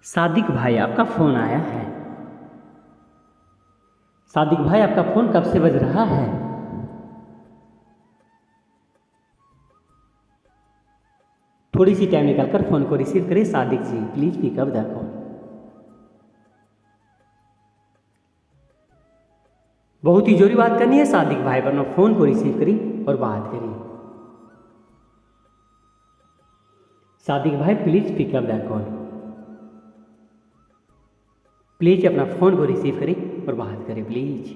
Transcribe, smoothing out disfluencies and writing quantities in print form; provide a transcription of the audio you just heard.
सादिक भाई आपका फ़ोन आया है। सादिक भाई आपका फ़ोन कब से बज रहा है? थोड़ी सी टाइम निकाल कर फ़ोन को रिसीव करिए सादिक जी, प्लीज़ पिकअप द कॉल। बहुत ही जरूरी बात करनी है सादिक भाई, वरना फ़ोन को रिसीव करिए और बात करिए। सादिक भाई please pick up the call, please अपना फ़ोन को रिसीव करिए और बात करें प्लीज़।